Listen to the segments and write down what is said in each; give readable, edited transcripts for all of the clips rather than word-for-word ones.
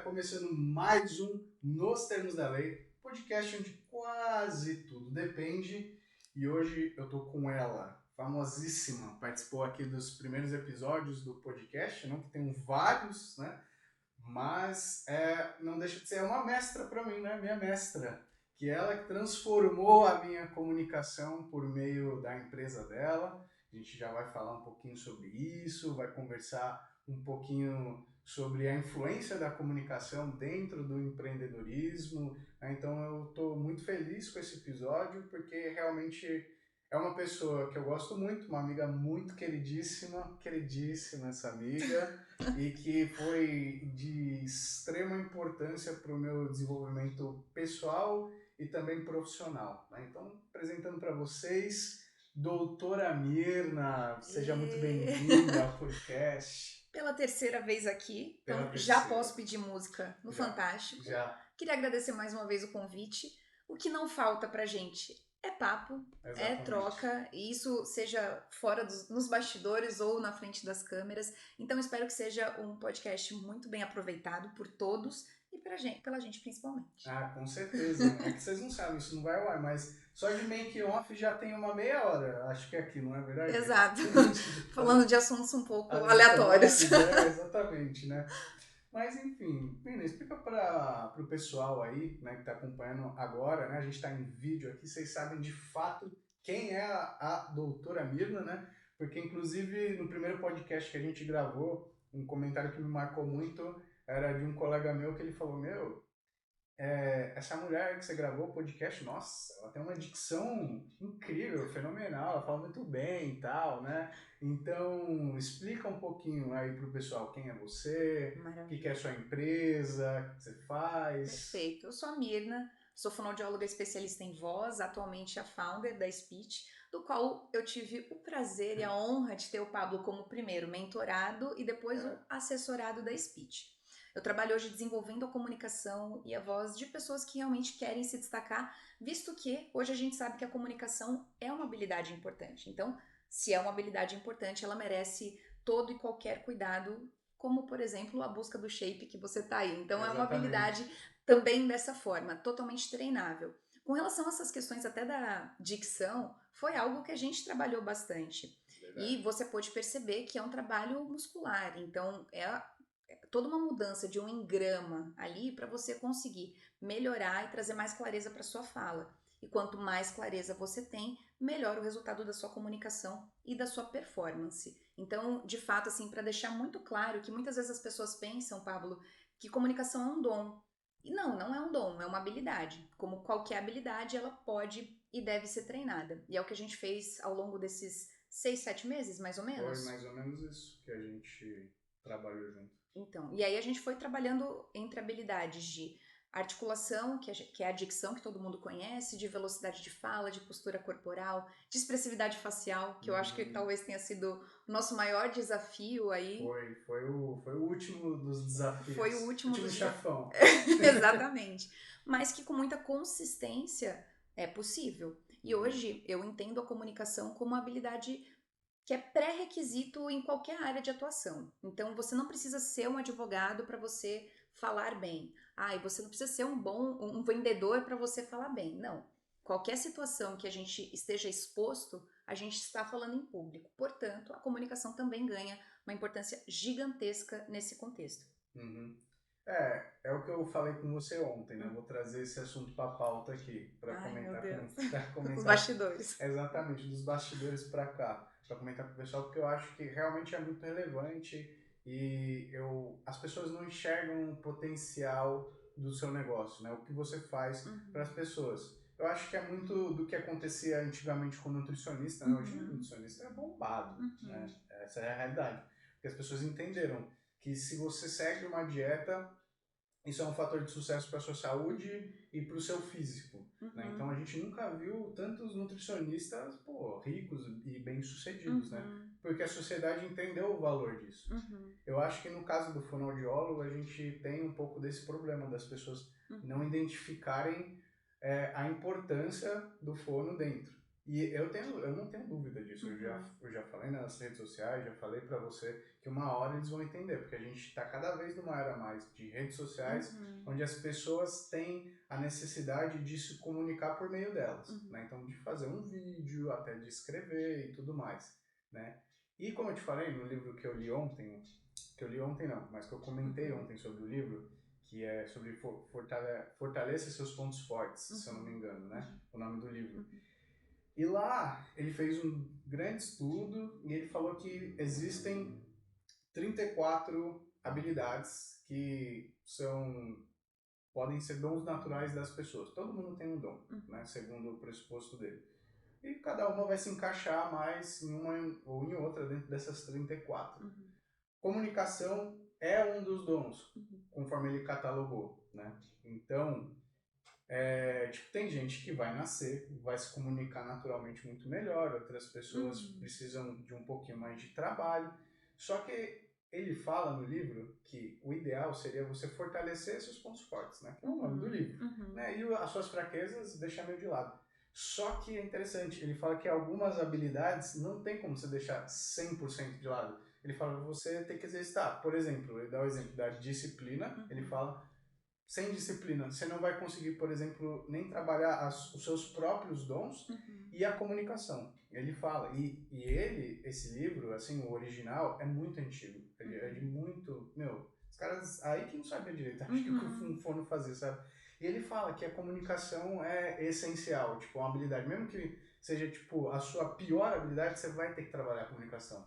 começando mais um Nos Termos da Lei, podcast onde quase tudo depende. E hoje eu tô com ela, famosíssima, participou aqui dos primeiros episódios do podcast, não que tem vários, né? Mas não deixa de ser uma mestra para mim, né? Minha mestra, que ela que transformou a minha comunicação por meio da empresa dela. A gente já vai falar um pouquinho sobre isso, vai conversar um pouquinho sobre a influência da comunicação dentro do empreendedorismo. Então eu estou muito feliz com esse episódio, porque realmente é uma pessoa que eu gosto muito, uma amiga muito queridíssima, queridíssima essa amiga, e que foi de extrema importância para o meu desenvolvimento pessoal e também profissional. Então, apresentando para vocês, doutora Mirna, seja muito bem-vinda ao podcast. Pela terceira vez aqui, Pela então terceira. já posso pedir música no Fantástico. Já. Queria agradecer mais uma vez o convite. O que não falta pra gente é papo, Exatamente. é troca, e isso seja fora nos bastidores ou na frente das câmeras. Então espero que seja um podcast muito bem aproveitado por todos e pela gente principalmente. Ah, com certeza. É que vocês não sabem, isso não vai ao ar, mas só de make off já tem uma meia hora, acho que aqui, não é verdade? Exato. Falando de assuntos um pouco aleatórios. aleatórios. Exatamente, né? Mas enfim, Mirna, explica para o pessoal aí, né, que está acompanhando agora, né? A gente está em vídeo aqui, vocês sabem de fato quem é a doutora Mirna, né? Porque inclusive no primeiro podcast que a gente gravou, um comentário que me marcou muito era de um colega meu que ele falou, essa mulher que você gravou o podcast, nossa, ela tem uma dicção incrível, fenomenal, ela fala muito bem e tal, né? Então, explica um pouquinho aí pro pessoal quem é você, o que é a sua empresa, o que você faz. Perfeito. Eu sou a Mirna, sou fonoaudióloga especialista em voz, atualmente a founder da Speech, do qual eu tive o prazer e a honra de ter o Pablo como primeiro mentorado e depois o assessorado da Speech. Eu trabalho hoje desenvolvendo a comunicação e a voz de pessoas que realmente querem se destacar, visto que hoje a gente sabe que a comunicação é uma habilidade importante. Então, se é uma habilidade importante, ela merece todo e qualquer cuidado, como, por exemplo, a busca do shape que você tá aí. Então, é uma habilidade também dessa forma, totalmente treinável. Com relação a essas questões até da dicção, foi algo que a gente trabalhou bastante. E você pode perceber que é um trabalho muscular. Então, é toda uma mudança de um engrama ali para você conseguir melhorar e trazer mais clareza para sua fala. E quanto mais clareza você tem, melhor o resultado da sua comunicação e da sua performance. Então, de fato, assim, para deixar muito claro que muitas vezes as pessoas pensam, Pablo, que comunicação é um dom. E não é um dom, é uma habilidade. Como qualquer habilidade, ela pode e deve ser treinada. E é o que a gente fez ao longo desses 6, 7 meses, mais ou menos? Foi mais ou menos isso que a gente trabalhou junto. Então, e aí a gente foi trabalhando entre habilidades de articulação, que é a dicção que todo mundo conhece, de velocidade de fala, de postura corporal, de expressividade facial, que eu acho que talvez tenha sido o nosso maior desafio aí. Foi o último dos desafios. Foi o último dos chefão. Exatamente. Mas que com muita consistência é possível. E hoje eu entendo a comunicação como uma habilidade que é pré-requisito em qualquer área de atuação. Então, você não precisa ser um advogado para você falar bem. E você não precisa ser um vendedor para você falar bem. Não. Qualquer situação que a gente esteja exposto, a gente está falando em público. Portanto, a comunicação também ganha uma importância gigantesca nesse contexto. Uhum. É o que eu falei com você ontem, né? Vou trazer esse assunto para a pauta aqui, para comentar Os bastidores. Exatamente, dos bastidores para cá, para comentar com o pessoal, porque eu acho que realmente é muito relevante e as pessoas não enxergam o potencial do seu negócio, né? O que você faz para as pessoas. Eu acho que é muito do que acontecia antigamente com o nutricionista, né? Hoje o nutricionista é bombado, né? Essa é a realidade. Porque as pessoas entenderam que se você segue uma dieta, isso é um fator de sucesso para a sua saúde e para o seu físico. Né? Então a gente nunca viu tantos nutricionistas ricos e bem-sucedidos, né? Porque a sociedade entendeu o valor disso. Eu acho que no caso do fonoaudiólogo a gente tem um pouco desse problema das pessoas não identificarem a importância do fono dentro. E eu não tenho dúvida disso. Eu já falei nas redes sociais, já falei pra você que uma hora eles vão entender, porque a gente tá cada vez numa era mais de redes sociais, onde as pessoas têm a necessidade de se comunicar por meio delas, né? Então, de fazer um vídeo, até de escrever e tudo mais, né? E como eu te falei, no livro que eu li ontem não, mas que eu comentei ontem sobre o livro, que é sobre Fortaleça Seus Pontos Fortes, se eu não me engano, né? O nome do livro. E lá ele fez um grande estudo e ele falou que existem 34 habilidades que podem ser dons naturais das pessoas. Todo mundo tem um dom, né? Segundo o pressuposto dele. E cada uma vai se encaixar mais em uma ou em outra dentro dessas 34. Comunicação é um dos dons, conforme ele catalogou, né? Então, tem gente que vai nascer, vai se comunicar naturalmente muito melhor, outras pessoas precisam de um pouquinho mais de trabalho. Só que ele fala no livro que o ideal seria você fortalecer seus pontos fortes, né? Que é o nome do livro. Né? E as suas fraquezas deixar meio de lado. Só que é interessante, ele fala que algumas habilidades não tem como você deixar 100% de lado. Ele fala que você tem que exercitar. Por exemplo, ele dá o exemplo da disciplina, ele fala sem disciplina, você não vai conseguir, por exemplo, nem trabalhar os seus próprios dons e a comunicação. Ele fala, esse livro, assim, o original, é muito antigo. Ele é de muito, os caras aí que não sabem direito, acho que o foram fazer, sabe? E ele fala que a comunicação é essencial, tipo, uma habilidade, mesmo que seja, tipo, a sua pior habilidade, você vai ter que trabalhar a comunicação.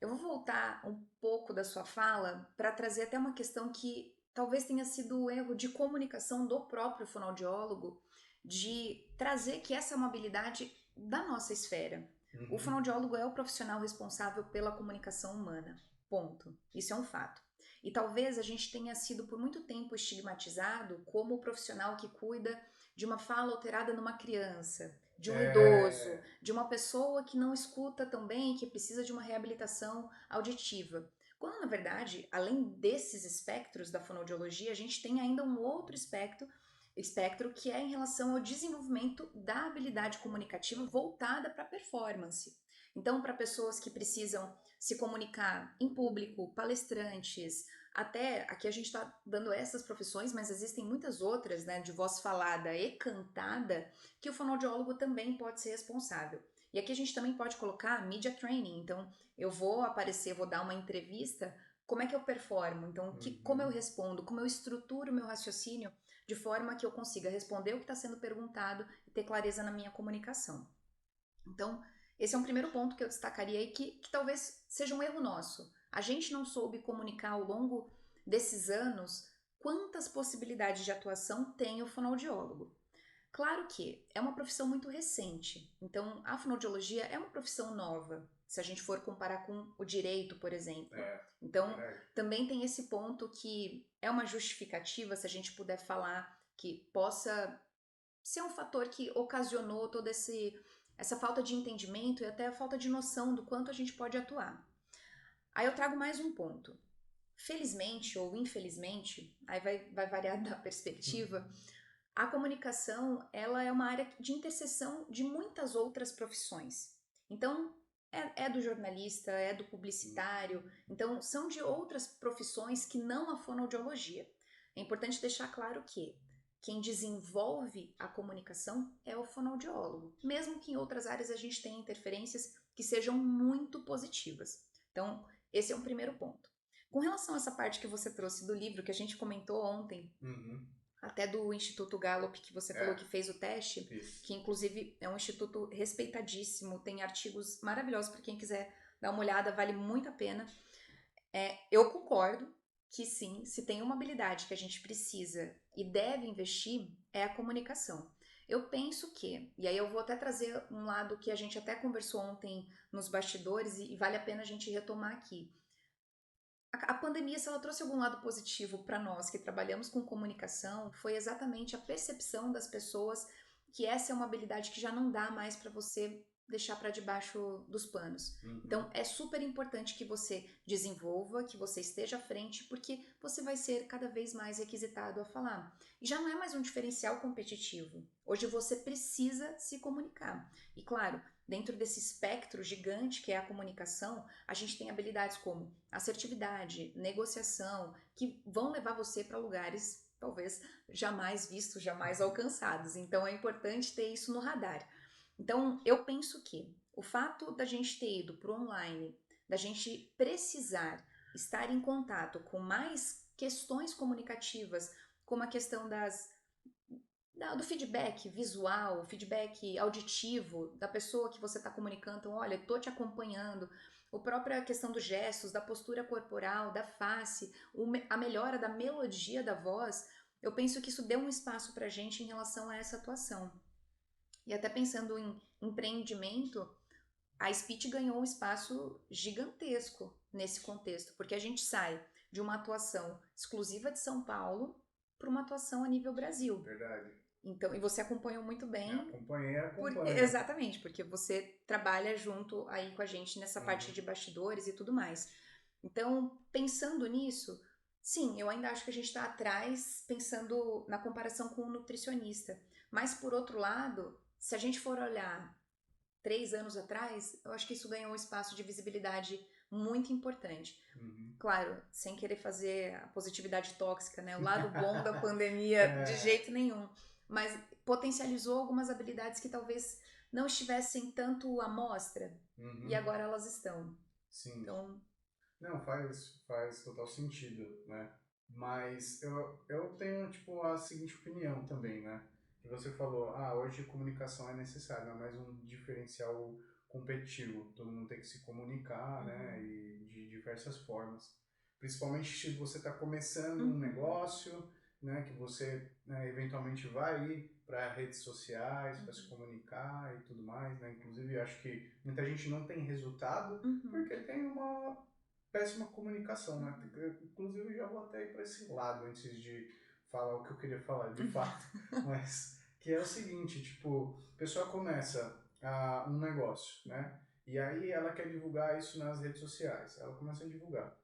Eu vou voltar um pouco da sua fala para trazer até uma questão que talvez tenha sido o erro de comunicação do próprio fonoaudiólogo, de trazer que essa é uma habilidade da nossa esfera. O fonoaudiólogo é o profissional responsável pela comunicação humana. Ponto. Isso é um fato. E talvez a gente tenha sido por muito tempo estigmatizado como o profissional que cuida de uma fala alterada numa criança, de um idoso, de uma pessoa que não escuta tão bem, que precisa de uma reabilitação auditiva. Quando, na verdade, além desses espectros da fonoaudiologia, a gente tem ainda um outro espectro que é em relação ao desenvolvimento da habilidade comunicativa voltada para a performance. Então, para pessoas que precisam se comunicar em público, palestrantes, até aqui a gente está dando essas profissões, mas existem muitas outras, né, de voz falada e cantada, que o fonoaudiólogo também pode ser responsável. E aqui a gente também pode colocar media training. Então, eu vou aparecer, vou dar uma entrevista, como é que eu performo? Então, como eu respondo, como eu estruturo o meu raciocínio de forma que eu consiga responder o que está sendo perguntado e ter clareza na minha comunicação. Então, esse é um primeiro ponto que eu destacaria aí, que talvez seja um erro nosso. A gente não soube comunicar ao longo desses anos quantas possibilidades de atuação tem o fonoaudiólogo. Claro que é uma profissão muito recente, então a fonoaudiologia é uma profissão nova, se a gente for comparar com o direito, por exemplo. Então, também tem esse ponto que é uma justificativa, se a gente puder falar, que possa ser um fator que ocasionou toda essa falta de entendimento e até a falta de noção do quanto a gente pode atuar. Aí eu trago mais um ponto. Felizmente ou infelizmente, aí vai variar da perspectiva, a comunicação, ela é uma área de interseção de muitas outras profissões. Então, é do jornalista, é do publicitário, então são de outras profissões que não a fonoaudiologia. É importante deixar claro que quem desenvolve a comunicação é o fonoaudiólogo, mesmo que em outras áreas a gente tenha interferências que sejam muito positivas. Então, esse é um primeiro ponto. Com relação a essa parte que você trouxe do livro que a gente comentou ontem, até do Instituto Gallup, que você falou que fez o teste, que inclusive é um instituto respeitadíssimo, tem artigos maravilhosos para quem quiser dar uma olhada, vale muito a pena. Eu concordo que sim, se tem uma habilidade que a gente precisa e deve investir, é a comunicação. Eu penso que, e aí eu vou até trazer um lado que a gente até conversou ontem nos bastidores e vale a pena a gente retomar aqui. A pandemia, se ela trouxe algum lado positivo para nós que trabalhamos com comunicação, foi exatamente a percepção das pessoas que essa é uma habilidade que já não dá mais para você deixar para debaixo dos panos. Uhum. Então, é super importante que você desenvolva, que você esteja à frente, porque você vai ser cada vez mais requisitado a falar. E já não é mais um diferencial competitivo. Hoje você precisa se comunicar. E claro, dentro desse espectro gigante que é a comunicação, a gente tem habilidades como assertividade, negociação, que vão levar você para lugares talvez jamais vistos, jamais alcançados. Então, é importante ter isso no radar. Então, eu penso que o fato da gente ter ido para o online, da gente precisar estar em contato com mais questões comunicativas, como a questão do feedback visual, feedback auditivo da pessoa que você está comunicando, então, olha, estou te acompanhando, a própria questão dos gestos, da postura corporal, da face, a melhora da melodia da voz, eu penso que isso deu um espaço para a gente em relação a essa atuação. E até pensando em empreendimento, a Speech ganhou um espaço gigantesco nesse contexto, porque a gente sai de uma atuação exclusiva de São Paulo para uma atuação a nível Brasil. Verdade. Então, e você acompanhou muito bem. Acompanhei. Exatamente, porque você trabalha junto aí com a gente nessa parte de bastidores e tudo mais. Então, pensando nisso, sim, eu ainda acho que a gente está atrás pensando na comparação com o nutricionista. Mas, por outro lado, se a gente for olhar 3 anos atrás, eu acho que isso ganhou um espaço de visibilidade muito importante. Claro, sem querer fazer a positividade tóxica, né? O lado bom da pandemia, de jeito nenhum. Mas potencializou algumas habilidades que talvez não estivessem tanto à mostra. E agora elas estão. Sim. Então... Não, faz total sentido, né? Mas eu tenho, tipo, a seguinte opinião também, né? Que você falou, hoje comunicação é necessária, não é mais um diferencial competitivo. Todo mundo tem que se comunicar, né? E de diversas formas. Principalmente se você está começando um negócio, né? Que você eventualmente vai ir para redes sociais, para se comunicar e tudo mais, né? Inclusive, acho que muita gente não tem resultado porque tem uma péssima comunicação, né? Inclusive, já vou até ir para esse lado antes de falar o que eu queria falar, de fato. Mas, que é o seguinte, tipo, a pessoa começa um negócio, né? E aí ela quer divulgar isso nas redes sociais. Ela começa a divulgar.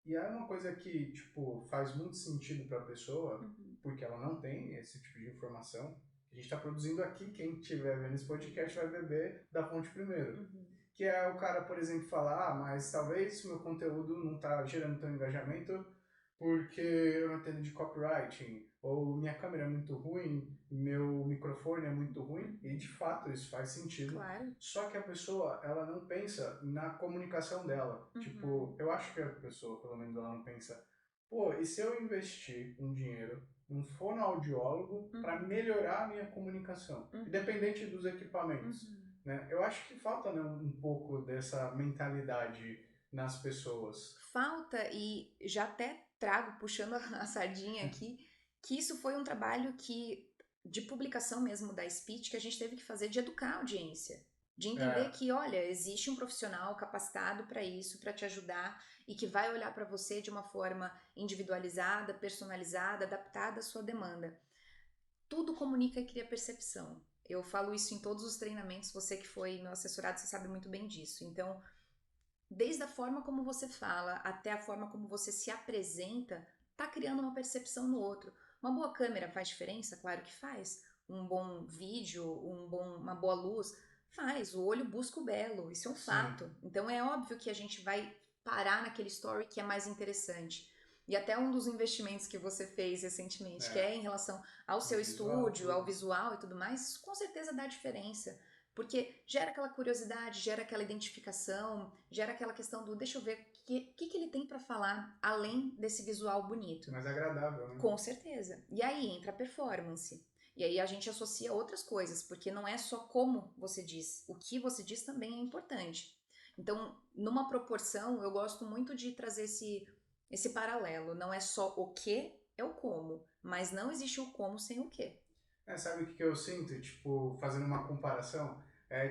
E aí uma coisa que, tipo, faz muito sentido para a pessoa, porque ela não tem esse tipo de informação. A gente está produzindo aqui, quem estiver vendo esse podcast vai beber da fonte primeiro. Que é o cara, por exemplo, falar, mas talvez o meu conteúdo não está gerando tão engajamento porque eu não entendo de copywriting, ou minha câmera é muito ruim, meu microfone é muito ruim, e de fato isso faz sentido. Claro. Só que a pessoa, ela não pensa na comunicação dela. Tipo, eu acho que a pessoa, pelo menos, ela não pensa, pô, e se eu investir um dinheiro num fonoaudiólogo para melhorar a minha comunicação, independente dos equipamentos? Né? Eu acho que falta, né, um pouco dessa mentalidade nas pessoas. Falta, e já até trago, puxando a sardinha aqui, que isso foi um trabalho de publicação mesmo da Speech, que a gente teve que fazer de educar a audiência. De entender que, olha, existe um profissional capacitado para isso, para te ajudar, e que vai olhar para você de uma forma individualizada, personalizada, adaptada à sua demanda. Tudo comunica e cria percepção. Eu falo isso em todos os treinamentos, você que foi meu assessorado, você sabe muito bem disso. Então, desde a forma como você fala até a forma como você se apresenta, tá criando uma percepção no outro. Uma boa câmera faz diferença? Claro que faz. Um bom vídeo, uma boa luz, faz. O olho busca o belo, isso é um fato. Então é óbvio que a gente vai parar naquele story que é mais interessante. E até um dos investimentos que você fez recentemente, que é em relação ao seu estúdio, ao visual e tudo mais, isso com certeza dá diferença. Porque gera aquela curiosidade, gera aquela identificação, gera aquela questão do deixa eu ver o que ele tem para falar além desse visual bonito. Mais agradável, né? Com certeza. E aí entra a performance. E aí a gente associa outras coisas, porque não é só como você diz, o que você diz também é importante. Então, numa proporção, eu gosto muito de trazer esse paralelo. Não é só o que, é o como. Mas não existe o como sem o que. Sabe o que eu sinto? Tipo, fazendo uma comparação,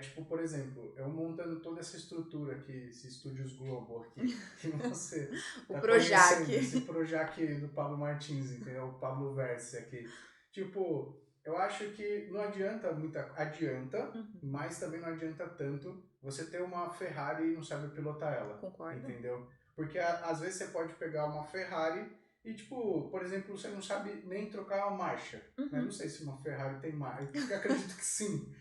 tipo, por exemplo, eu montando toda essa estrutura aqui, esse Estúdios Globo aqui, que você tá conhecendo, esse Projac do Pablo Martins, entendeu? O Pablo Versi aqui. Tipo, Eu acho que não adianta adianta, Uhum. mas também não adianta tanto você ter uma Ferrari e não saber pilotar ela, Concordo. entendeu? Porque às vezes você pode pegar uma Ferrari e, tipo, por exemplo, você não sabe nem trocar a marcha, né? Não Uhum. sei se uma Ferrari tem marcha, eu acredito que sim.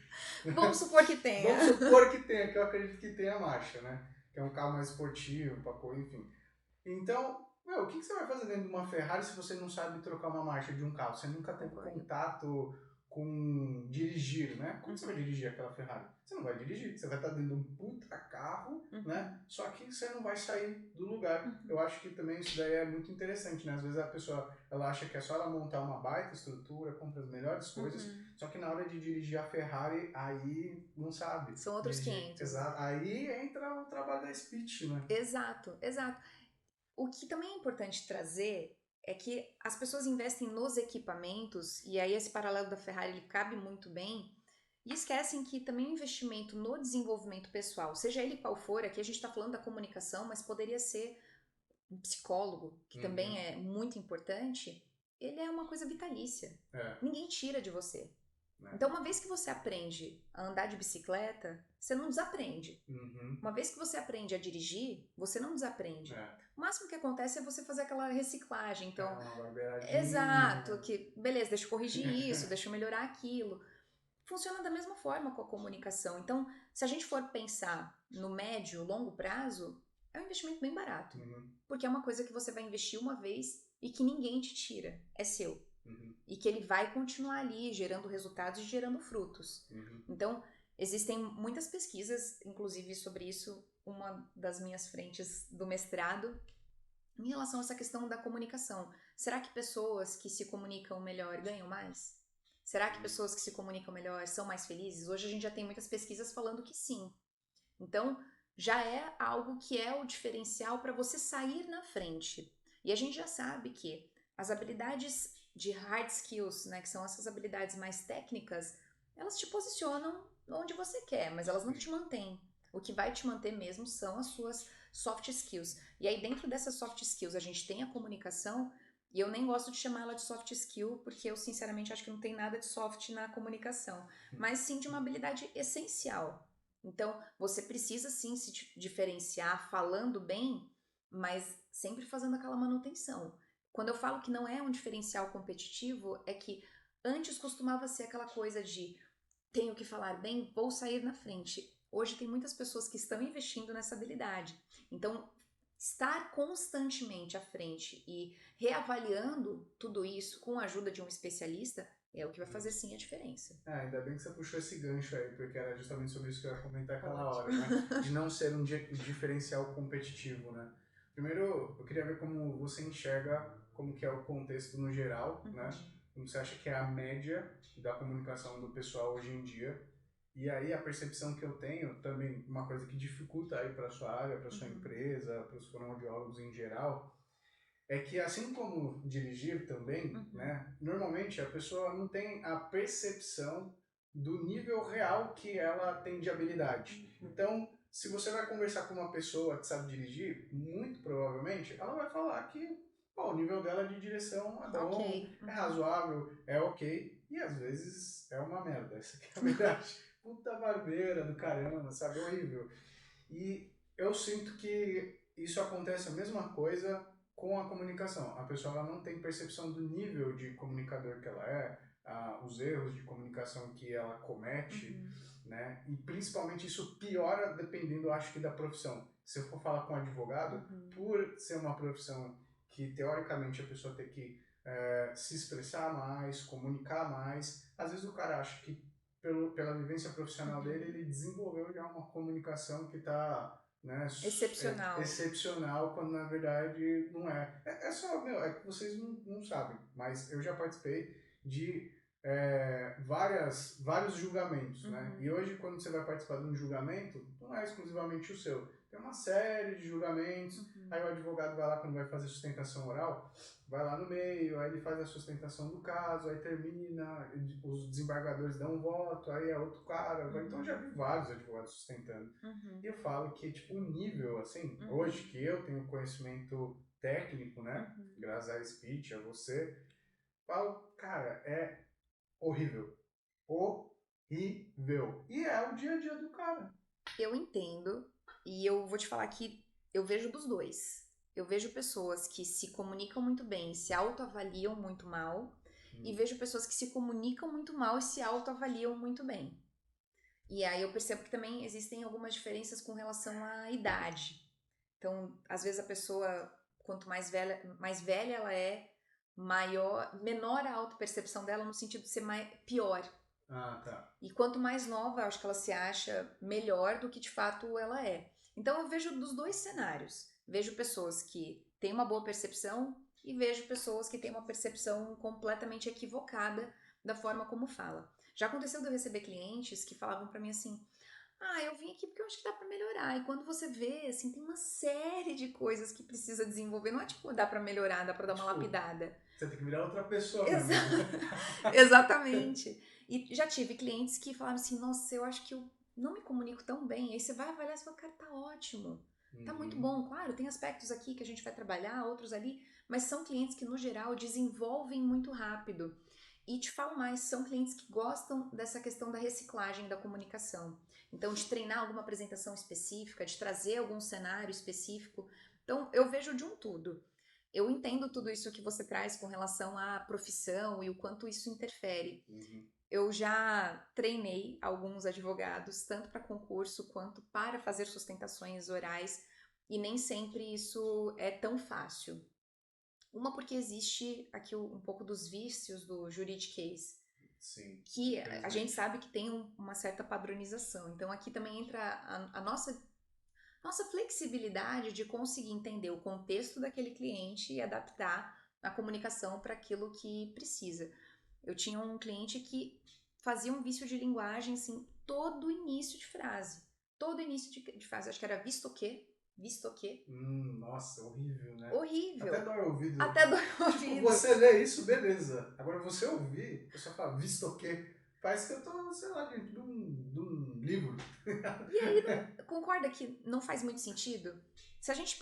Vamos supor que tenha. Vamos supor que tenha, que eu acredito que tenha marcha, né? Que é um carro mais esportivo, enfim. Então, meu, o que você vai fazer dentro de uma Ferrari se você não sabe trocar uma marcha de um carro? Você nunca teve Concordo. contato com dirigir, né? Como você vai Uhum. dirigir aquela Ferrari? Você não vai dirigir, você vai estar dentro de um puta carro, né? Uhum. Só que você não vai sair do lugar. Uhum. Eu acho que também isso daí é muito interessante, né? Às vezes a pessoa, ela acha que é só ela montar uma baita estrutura, compra as melhores coisas, Uhum. só que na hora de dirigir a Ferrari, aí não sabe São outros dirigir. 500. Exato. Aí entra o trabalho da speech, né? Exato, exato. O que também é importante trazer é que as pessoas investem nos equipamentos, e aí esse paralelo da Ferrari ele cabe muito bem, e esquecem que também o investimento no desenvolvimento pessoal, seja ele qual for, aqui a gente está falando da comunicação, mas poderia ser um psicólogo, que também Uhum. é muito importante, ele é uma coisa vitalícia. É. Ninguém tira de você. Né? Então, uma vez que você aprende a andar de bicicleta, você não desaprende. Uhum. Uma vez que você aprende a dirigir, você não desaprende. É. O máximo que acontece é você fazer aquela reciclagem. Então, Uma barbeiradinha. exato, que beleza, deixa eu corrigir isso, deixa eu melhorar aquilo. Funciona da mesma forma com a comunicação. Então, se a gente for pensar no médio, longo prazo, é um investimento bem barato. Uhum. Porque é uma coisa que você vai investir uma vez e que ninguém te tira. É seu. Uhum. E que ele vai continuar ali gerando resultados e gerando frutos. Uhum. Então, existem muitas pesquisas, inclusive sobre isso, uma das minhas frentes do mestrado, em relação a essa questão da comunicação. Será que pessoas que se comunicam melhor ganham mais? Será que pessoas que se comunicam melhor são mais felizes? Hoje a gente já tem muitas pesquisas falando que sim. Então, já é algo que é o diferencial para você sair na frente. E a gente já sabe que as habilidades de hard skills, né, que são essas habilidades mais técnicas, elas te posicionam onde você quer, mas elas não te mantêm. O que vai te manter mesmo são as suas soft skills. E aí, dentro dessas soft skills, a gente tem a comunicação, e eu nem gosto de chamar ela de soft skill, porque eu sinceramente acho que não tem nada de soft na comunicação, mas sim de uma habilidade essencial. Então, você precisa sim se diferenciar falando bem, mas sempre fazendo aquela manutenção. Quando eu falo que não é um diferencial competitivo, é que antes costumava ser aquela coisa de tenho que falar bem, vou sair na frente. Hoje tem muitas pessoas que estão investindo nessa habilidade. Então, estar constantemente à frente e reavaliando tudo isso com a ajuda de um especialista é o que vai fazer sim a diferença. Ainda bem que você puxou esse gancho aí, porque era justamente sobre isso que eu ia comentar aquela hora, Ótimo. né? De não ser um diferencial competitivo, né? Primeiro, eu queria ver como você enxerga como que é o contexto no geral, né? Como você acha que é a média da comunicação do pessoal hoje em dia. E aí a percepção que eu tenho, também uma coisa que dificulta aí para sua área, para sua empresa, para os fonoaudiólogos em geral, é que assim como dirigir também, né, normalmente a pessoa não tem a percepção do nível real que ela tem de habilidade. Então, se você vai conversar com uma pessoa que sabe dirigir, muito provavelmente ela vai falar que o nível dela de direção é bom, Ok. é razoável, é ok, e às vezes é uma merda, essa aqui é a verdade. Puta barbeira do caramba, sabe? Horrível. E eu sinto que isso acontece a mesma coisa com a comunicação. A pessoa ela não tem percepção do nível de comunicador que ela é, os erros de comunicação que ela comete, né? E principalmente isso piora dependendo, acho que, da profissão. Se eu for falar com um advogado, por ser uma profissão que teoricamente a pessoa tem que se expressar mais, comunicar mais, às vezes o cara acha que pela vivência profissional dele, ele desenvolveu já uma comunicação que está, né, Excepcional. excepcional, quando na verdade não é. É só, meu, é que vocês não sabem, mas eu já participei de vários julgamentos, né? E hoje, quando você vai participar de um julgamento, não é exclusivamente o seu. Tem uma série de julgamentos, aí o advogado vai lá quando vai fazer sustentação oral, vai lá no meio, aí ele faz a sustentação do caso, aí termina, os desembargadores dão um voto, aí é outro cara. Então já vi vários advogados sustentando. E eu falo que, tipo, o nível, assim, hoje que eu tenho conhecimento técnico, né, graças à speech, a você, falo, cara, horrível. Horrível. E é o dia a dia do cara. Eu entendo, e eu vou te falar que eu vejo dos dois. Eu vejo pessoas que se comunicam muito bem e se autoavaliam muito mal, e vejo pessoas que se comunicam muito mal e se autoavaliam muito bem. E aí eu percebo que também existem algumas diferenças com relação à idade. Então, às vezes a pessoa, quanto mais velha ela é, menor a autopercepção dela no sentido de ser pior. Ah, tá. E quanto mais nova, eu acho que ela se acha melhor do que de fato ela é. Então eu vejo dos dois cenários. Vejo pessoas que têm uma boa percepção e vejo pessoas que têm uma percepção completamente equivocada da forma como fala. Já aconteceu de eu receber clientes que falavam pra mim assim: "Ah, eu vim aqui porque eu acho que dá pra melhorar". E quando você vê, assim, tem uma série de coisas que precisa desenvolver. Não é tipo, dá pra melhorar, dá pra dar uma Tipo, lapidada. você tem que virar outra pessoa mesmo. Exa- Exatamente. E já tive clientes que falaram assim: "Nossa, eu acho que eu não me comunico tão bem". Aí você vai avaliar e fala: "Cara, tá ótimo. Tá muito Uhum. bom". Claro, tem aspectos aqui que a gente vai trabalhar, outros ali, mas são clientes que no geral desenvolvem muito rápido. E te falo mais, são clientes que gostam dessa questão da reciclagem da comunicação. Então, de treinar alguma apresentação específica, de trazer algum cenário específico. Então, eu vejo de um tudo. Eu entendo tudo isso que você traz com relação à profissão e o quanto isso interfere. Uhum. Eu já treinei alguns advogados, tanto para concurso quanto para fazer sustentações orais, e nem sempre isso é tão fácil. Uma porque existe aqui um pouco dos vícios do juridiquês, Sim, que a gente infelizmente. sabe que tem uma certa padronização. Então aqui também entra a nossa flexibilidade de conseguir entender o contexto daquele cliente e adaptar a comunicação para aquilo que precisa. Eu tinha um cliente que fazia um vício de linguagem, assim, todo início de frase. Todo início de frase. Acho que era visto que. Nossa, horrível, né? Até Horrível. dói o ouvido. Até dói o Tipo, ouvido. você lê isso, beleza. Agora você ouvir, a pessoa fala, visto o quê? Parece que eu tô, sei lá, dentro de um livro. E aí, concorda que não faz muito sentido? Se a gente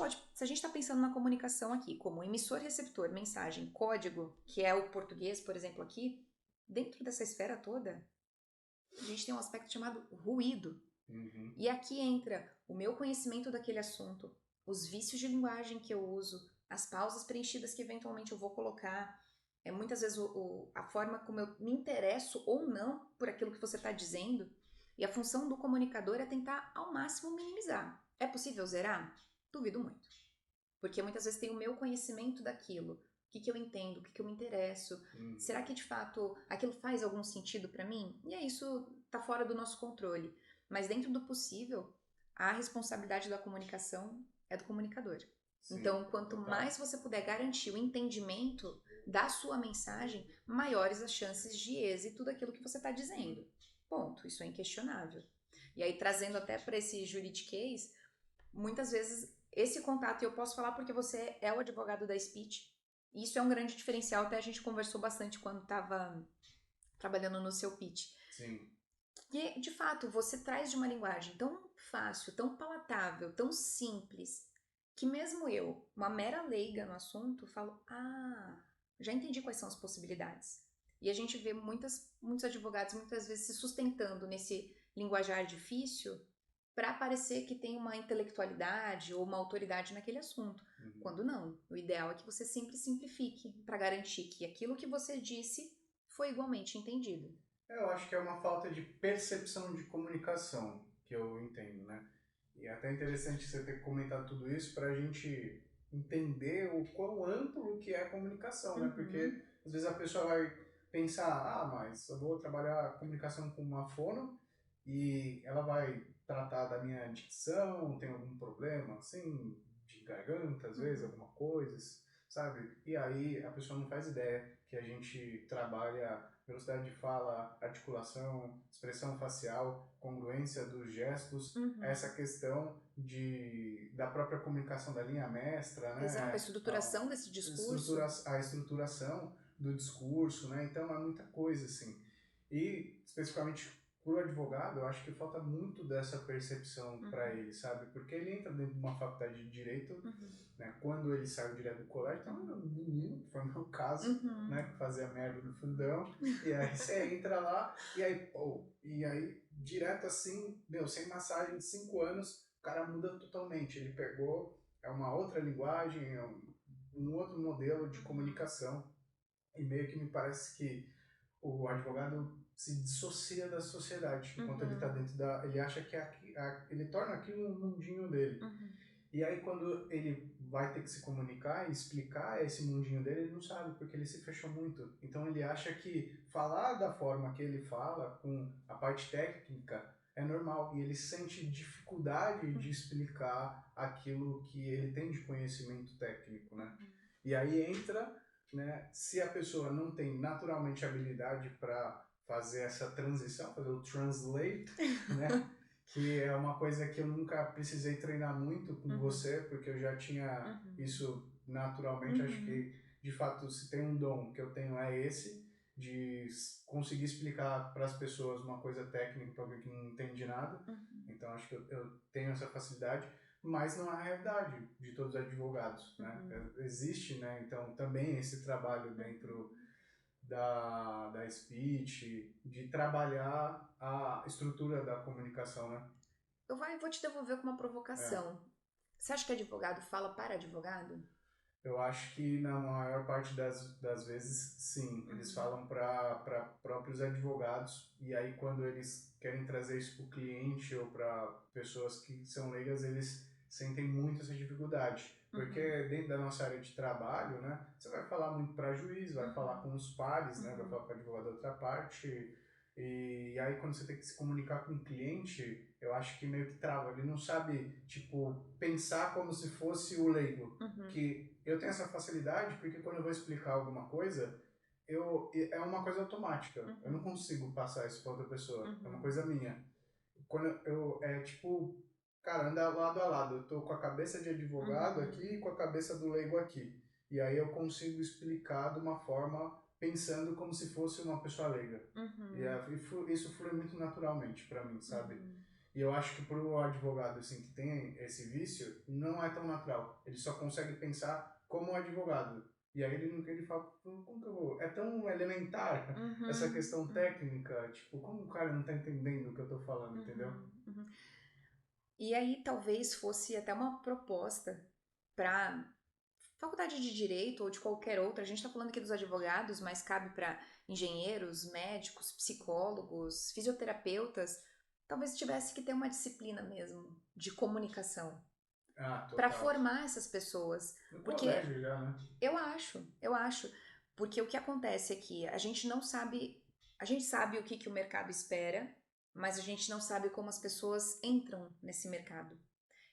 está pensando na comunicação aqui, como emissor, receptor, mensagem, código, que é o português, por exemplo, aqui, dentro dessa esfera toda, a gente tem um aspecto chamado ruído. Uhum. E aqui entra o meu conhecimento daquele assunto, os vícios de linguagem que eu uso, as pausas preenchidas que eventualmente eu vou colocar, muitas vezes a forma como eu me interesso ou não por aquilo que você está dizendo. E a função do comunicador é tentar ao máximo minimizar. É possível zerar? Duvido muito. Porque muitas vezes tem o meu conhecimento daquilo. O que eu entendo, o que eu me interesso. Será Uhum. que de fato aquilo faz algum sentido para mim? E é isso, tá fora do nosso controle. Mas dentro do possível, a responsabilidade da comunicação é do comunicador. Sim, Então, quanto total. mais você puder garantir o entendimento da sua mensagem, maiores as chances de êxito daquilo que você está dizendo. Ponto. Isso é inquestionável. E aí, trazendo até para esse juridiquês, muitas vezes esse contato, e eu posso falar porque você é o advogado da Speech, e isso é um grande diferencial, até a gente conversou bastante quando estava trabalhando no seu pitch. Sim. E, de fato, você traz de uma linguagem tão fácil, tão palatável, tão simples, que mesmo eu, uma mera leiga no assunto, falo: ah, já entendi quais são as possibilidades. E a gente vê muitos advogados muitas vezes se sustentando nesse linguajar difícil para parecer que tem uma intelectualidade ou uma autoridade naquele assunto. Uhum. Quando não. O ideal é que você sempre simplifique para garantir que aquilo que você disse foi igualmente entendido. Eu acho que é uma falta de percepção de comunicação, que eu entendo, né? E é até interessante você ter comentado tudo isso para a gente entender o quão amplo que é a comunicação, né? Uhum. Porque às vezes a pessoa vai pensar, ah, mas eu vou trabalhar a comunicação com uma fono e ela vai tratar da minha dicção, tem algum problema, assim, de garganta, às vezes, Uhum. alguma coisa, sabe? E aí a pessoa não faz ideia que a gente trabalha velocidade de fala, articulação, expressão facial, congruência dos gestos, essa Uhum. questão da própria comunicação da linha mestra, Exato, a né? estruturação desse discurso. A estruturação do discurso, né? Então é muita coisa assim. E especificamente pro advogado, eu acho que falta muito dessa percepção para ele, sabe? Porque ele entra dentro de uma faculdade de direito, né? Quando ele saiu direto do colégio, então era um menino, que foi o meu caso, né? Que fazia merda no fundão, e aí você entra lá, e aí direto assim, meu, sem massagem de 5 anos, o cara muda totalmente. Ele pegou, é uma outra linguagem, é um outro modelo de comunicação, e meio que me parece que o advogado se dissocia da sociedade enquanto ele está dentro da, ele acha que ele torna aquilo um mundinho dele. E aí quando ele vai ter que se comunicar e explicar esse mundinho dele, ele não sabe, porque ele se fechou muito. Então ele acha que falar da forma que ele fala, com a parte técnica, é normal, e ele sente dificuldade de explicar aquilo que ele tem de conhecimento técnico, né? E aí entra, né, se a pessoa não tem naturalmente habilidade para fazer essa transição, fazer o translate, né, que é uma coisa que eu nunca precisei treinar muito com você, porque eu já tinha isso naturalmente. Acho que, de fato, se tem um dom que eu tenho é esse, de conseguir explicar para as pessoas uma coisa técnica para alguém que não entende nada. Então, acho que eu tenho essa facilidade, mas não é a realidade de todos os advogados, né? Existe, né, então, também esse trabalho dentro da speech, de trabalhar a estrutura da comunicação, né? Vou te devolver com uma provocação. Você acha que advogado fala para advogado? Eu acho que na maior parte das vezes, sim. Eles falam para próprios advogados, e aí quando eles querem trazer isso para o cliente ou para pessoas que são leigas, eles sentem muito essa dificuldade. Porque dentro da nossa área de trabalho, né, você vai falar muito para juiz, vai falar com os pares, né, vai falar com o advogado da outra parte, e aí quando você tem que se comunicar com o cliente, eu acho que meio que trava. Ele não sabe, tipo, pensar como se fosse o leigo. Que eu tenho essa facilidade porque quando eu vou explicar alguma coisa, é uma coisa automática. Eu não consigo passar isso para outra pessoa. É uma coisa minha. Quando é tipo, cara, anda lado a lado. Eu tô com a cabeça de advogado aqui e com a cabeça do leigo aqui. E aí eu consigo explicar de uma forma pensando como se fosse uma pessoa leiga. E isso flui muito naturalmente para mim, sabe? E eu acho que para o advogado assim, que tem esse vício, não é tão natural. Ele só consegue pensar como advogado. E aí ele fala, como que eu vou? É tão elementar essa questão técnica, tipo, como o cara não está entendendo o que eu estou falando, entendeu? E aí talvez fosse até uma proposta para faculdade de direito ou de qualquer outra. A gente está falando aqui dos advogados, mas cabe para engenheiros, médicos, psicólogos, fisioterapeutas. Talvez tivesse que ter uma disciplina mesmo de comunicação para formar essas pessoas. No porque colégio já, né? eu acho. Porque o que acontece é que a gente não sabe, a gente sabe o que o mercado espera, mas a gente não sabe como as pessoas entram nesse mercado.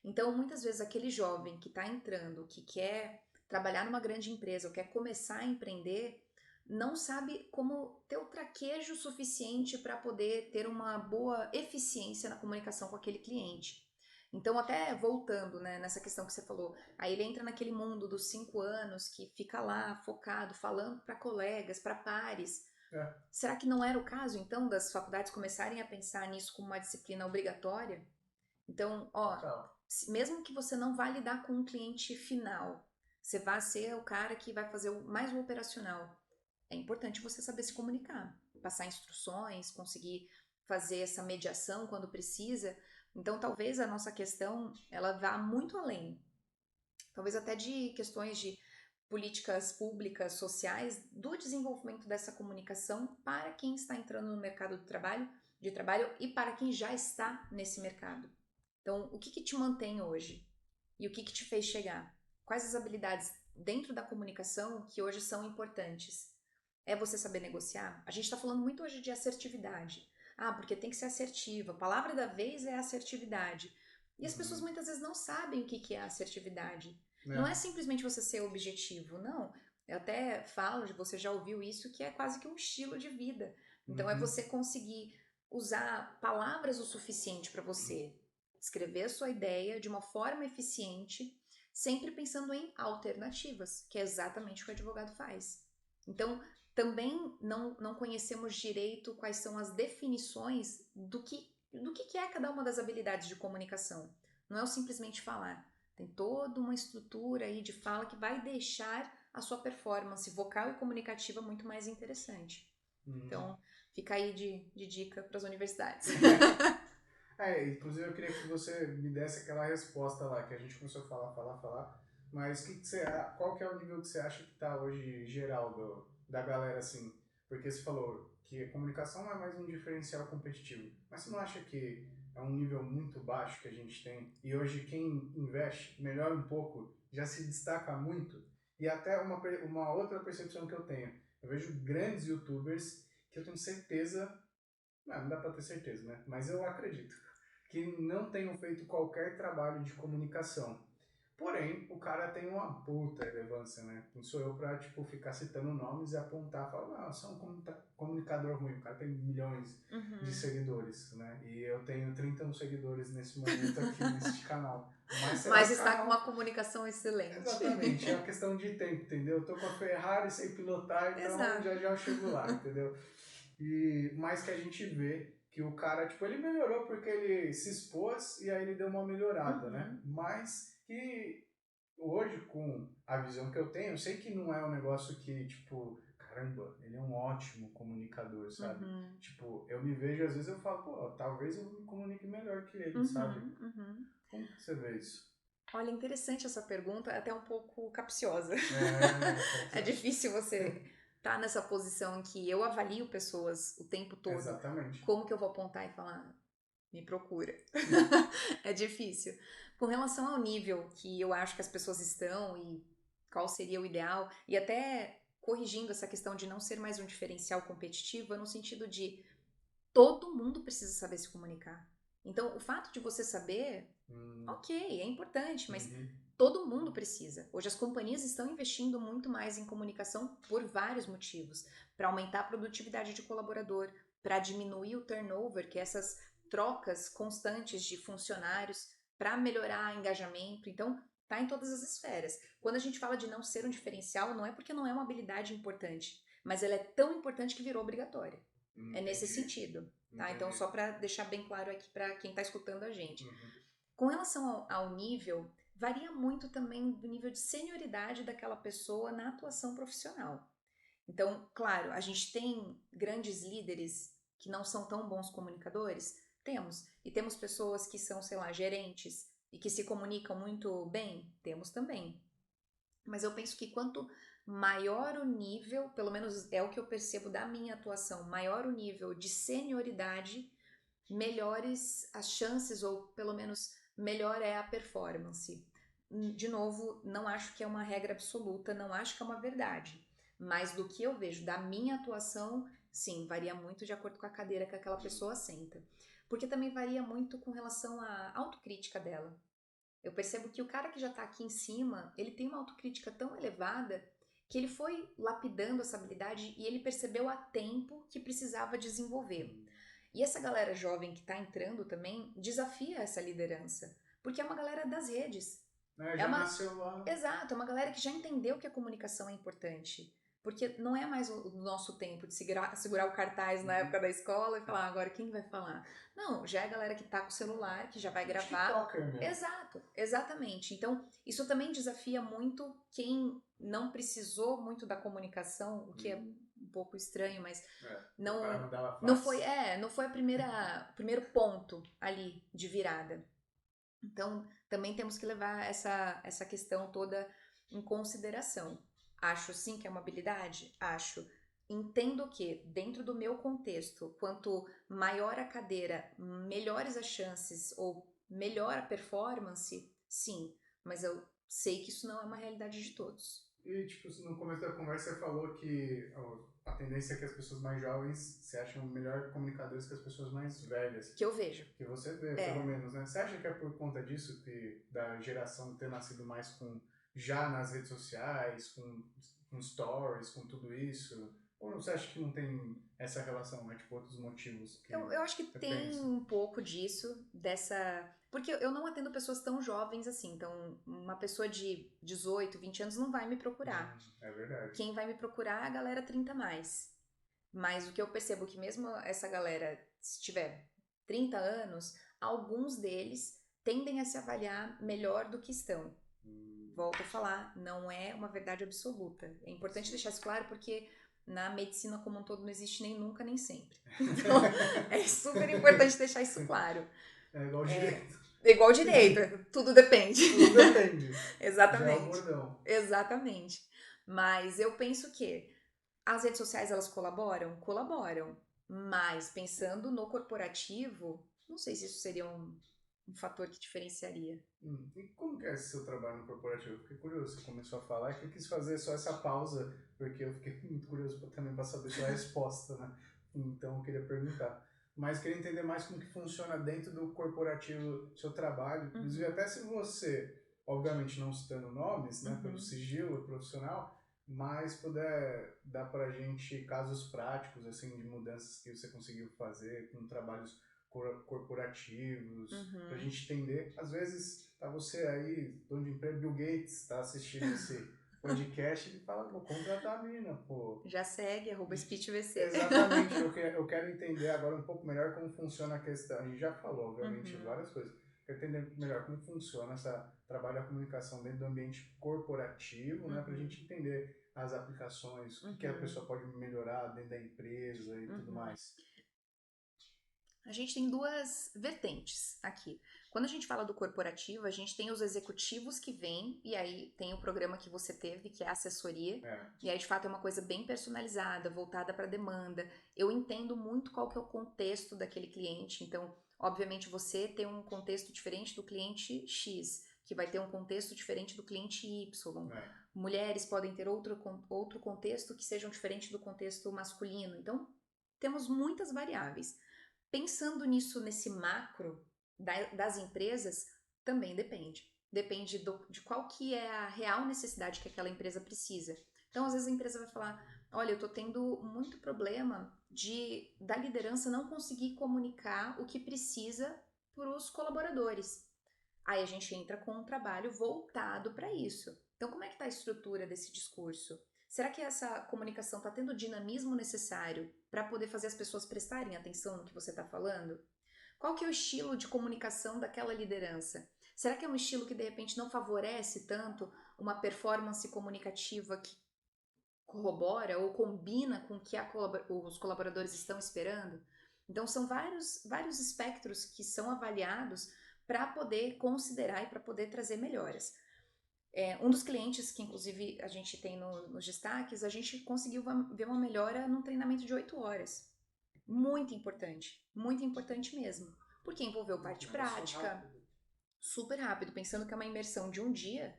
Então, muitas vezes, aquele jovem que está entrando, que quer trabalhar numa grande empresa ou quer começar a empreender, não sabe como ter o traquejo suficiente para poder ter uma boa eficiência na comunicação com aquele cliente. Então, até voltando, né, nessa questão que você falou, aí ele entra naquele mundo dos 5 anos que fica lá focado, falando para colegas, para pares. Será que não era o caso, então, das faculdades começarem a pensar nisso como uma disciplina obrigatória? Então, mesmo que você não vá lidar com um cliente final, você vai ser o cara que vai fazer mais o operacional. É importante você saber se comunicar, passar instruções, conseguir fazer essa mediação quando precisa. Então, talvez a nossa questão ela vá muito além. Talvez até de questões de políticas públicas, sociais, do desenvolvimento dessa comunicação para quem está entrando no mercado de trabalho e para quem já está nesse mercado. Então, o que te mantém hoje? E o que te fez chegar? Quais as habilidades dentro da comunicação que hoje são importantes? É você saber negociar? A gente está falando muito hoje de assertividade. Porque tem que ser assertiva. A palavra da vez é assertividade. E as pessoas muitas vezes não sabem o que é assertividade. Não é simplesmente você ser objetivo, não. Eu até falo, você já ouviu isso, que é quase que um estilo de vida. Então é você conseguir usar palavras o suficiente para você escrever a sua ideia de uma forma eficiente, sempre pensando em alternativas, que é exatamente o que o advogado faz. Então, Também não conhecemos direito quais são as definições do que é cada uma das habilidades de comunicação. Não é o simplesmente falar. Tem toda uma estrutura aí de fala que vai deixar a sua performance vocal e comunicativa muito mais interessante. Então, fica aí de dica para as universidades. Inclusive eu queria que você me desse aquela resposta lá, que a gente começou a falar, mas qual que é o nível que você acha que está hoje geral da galera, assim? Porque você falou que a comunicação não é mais um diferencial competitivo, mas você não acha que é um nível muito baixo que a gente tem, e hoje quem investe, melhora um pouco, já se destaca muito? E até uma outra percepção que eu tenho, eu vejo grandes youtubers que eu tenho certeza, não dá pra ter certeza, né? Mas eu acredito que não tenham feito qualquer trabalho de comunicação. Porém, o cara tem uma puta relevância, né? Não sou eu pra, tipo, ficar citando nomes e apontar, falar, não, eu sou um comunicador ruim. O cara tem milhões de seguidores, né? E eu tenho 31 seguidores nesse momento aqui nesse canal. Mas está com uma comunicação excelente. Exatamente, é uma questão de tempo, entendeu? Eu tô com a Ferrari sem pilotar, então Exato. já eu chego lá, entendeu? E mais que a gente vê que o cara, tipo, ele melhorou porque ele se expôs e aí ele deu uma melhorada, né? Mas que hoje, com a visão que eu tenho, eu sei que não é um negócio que, tipo, caramba, ele é um ótimo comunicador, sabe? Tipo, eu me vejo, às vezes eu falo, pô, talvez eu me comunique melhor que ele, sabe? Como que você vê isso? Olha, interessante essa pergunta, é até um pouco capciosa. É difícil você estar nessa posição em que eu avalio pessoas o tempo todo. Exatamente. Como que eu vou apontar e falar, me procura? É difícil. Com relação ao nível que eu acho que as pessoas estão e qual seria o ideal, e até corrigindo essa questão de não ser mais um diferencial competitivo, é no sentido de todo mundo precisa saber se comunicar. Então, o fato de você saber, ok, é importante, mas todo mundo precisa. Hoje as companhias estão investindo muito mais em comunicação por vários motivos. Para aumentar a produtividade de colaborador, para diminuir o turnover, que é essas trocas constantes de funcionários, para melhorar o engajamento. Então, tá em todas as esferas. Quando a gente fala de não ser um diferencial, não é porque não é uma habilidade importante, mas ela é tão importante que virou obrigatória. É nesse sentido, tá? Então, só para deixar bem claro aqui para quem está escutando a gente. Com relação ao nível, varia muito também do nível de senioridade daquela pessoa na atuação profissional. Então, claro, a gente tem grandes líderes que não são tão bons comunicadores? Temos. E temos pessoas que são, sei lá, gerentes e que se comunicam muito bem? Temos também. Mas eu penso que quanto maior o nível, pelo menos é o que eu percebo da minha atuação, maior o nível de senioridade, melhores as chances, ou pelo menos melhor é a performance. De novo, não acho que é uma regra absoluta, não acho que é uma verdade. Mas do que eu vejo da minha atuação, sim, varia muito de acordo com a cadeira que aquela pessoa senta. Porque também varia muito com relação à autocrítica dela. Eu percebo que o cara que já está aqui em cima, ele tem uma autocrítica tão elevada que ele foi lapidando essa habilidade e ele percebeu a tempo que precisava desenvolver. E essa galera jovem que está entrando também desafia essa liderança, porque é uma galera das redes. Já nasceu lá. Exato, é uma galera que já entendeu que a comunicação é importante. Porque não é mais o nosso tempo de segurar o cartaz na época da escola e falar, agora quem vai falar? Não, já é a galera que tá com o celular, que já vai gravar. TikToker mesmo. Exato, exatamente. Então, isso também desafia muito quem não precisou muito da comunicação, o que é um pouco estranho, mas não foi o primeiro ponto ali de virada. Então, também temos que levar essa questão toda em consideração. Acho sim que é uma habilidade? Acho. Entendo que, dentro do meu contexto, quanto maior a cadeira, melhores as chances ou melhor a performance, sim. Mas eu sei que isso não é uma realidade de todos. E, tipo, no começo da conversa você falou que a tendência é que as pessoas mais jovens se acham melhor comunicadores que as pessoas mais velhas. Que eu vejo. Que você vê, pelo menos, né? Você acha que é por conta disso, da geração ter nascido mais já nas redes sociais, com stories, com tudo isso? Ou você acha que não tem essa relação, né? Tipo, outros motivos que Eu acho que você tem pensa? um pouco disso, dessa. Porque eu não atendo pessoas tão jovens assim. Então, uma pessoa de 18, 20 anos não vai me procurar. É verdade. Quem vai me procurar é a galera 30 mais. Mas o que eu percebo é que mesmo essa galera, se tiver 30 anos, alguns deles tendem a se avaliar melhor do que estão. Volto a falar, não é uma verdade absoluta. É importante deixar isso claro porque na medicina como um todo não existe nem nunca nem sempre. Então, é super importante deixar isso claro. É igual direito. É igual direito, tudo depende. Tudo depende. Já é o Exatamente. bordão. Exatamente. Mas eu penso que as redes sociais elas colaboram? Colaboram. Mas pensando no corporativo, não sei se isso seria um fator que diferenciaria. E como que é esse seu trabalho no corporativo? Eu fiquei curioso, você começou a falar que eu quis fazer só essa pausa, porque eu fiquei muito curioso também para saber sua resposta, né? Então eu queria perguntar. Mas queria entender mais como que funciona dentro do corporativo seu trabalho, inclusive até se você, obviamente não citando nomes, né, pelo sigilo profissional, mas puder dar pra gente casos práticos, assim, de mudanças que você conseguiu fazer com trabalhos corporativos, pra gente entender. Às vezes, tá você aí, dono de emprego, Bill Gates, tá assistindo esse podcast e fala, vou contratar a mina, pô. Já segue, @SpeechVC. Exatamente, eu quero entender agora um pouco melhor como funciona a questão. A gente já falou, obviamente, várias coisas. Quero entender melhor como funciona essa trabalho da comunicação dentro do ambiente corporativo, né, pra gente entender as aplicações, o que a pessoa pode melhorar dentro da empresa e tudo mais. A gente tem duas vertentes aqui. Quando a gente fala do corporativo, a gente tem os executivos que vêm, e aí tem o programa que você teve, que é a assessoria, e aí de fato é uma coisa bem personalizada, voltada para demanda. Eu entendo muito qual que é o contexto daquele cliente, então, obviamente, você tem um contexto diferente do cliente X, que vai ter um contexto diferente do cliente Y. Mulheres podem ter outro contexto que sejam diferente do contexto masculino. Então, temos muitas variáveis. Pensando nisso, nesse macro das empresas, também depende. Depende de qual que é a real necessidade que aquela empresa precisa. Então, às vezes a empresa vai falar, olha, eu estou tendo muito problema da liderança não conseguir comunicar o que precisa para os colaboradores. Aí a gente entra com um trabalho voltado para isso. Então, como é que está a estrutura desse discurso? Será que essa comunicação está tendo o dinamismo necessário para poder fazer as pessoas prestarem atenção no que você está falando? Qual que é o estilo de comunicação daquela liderança? Será que é um estilo que de repente não favorece tanto uma performance comunicativa que corrobora ou combina com o que os colaboradores estão esperando? Então são vários espectros que são avaliados para poder considerar e para poder trazer melhoras. Um dos clientes que inclusive a gente tem nos destaques, a gente conseguiu ver uma melhora num treinamento de 8 horas. Muito importante mesmo. Porque envolveu parte prática, super rápido, pensando que é uma imersão de um dia,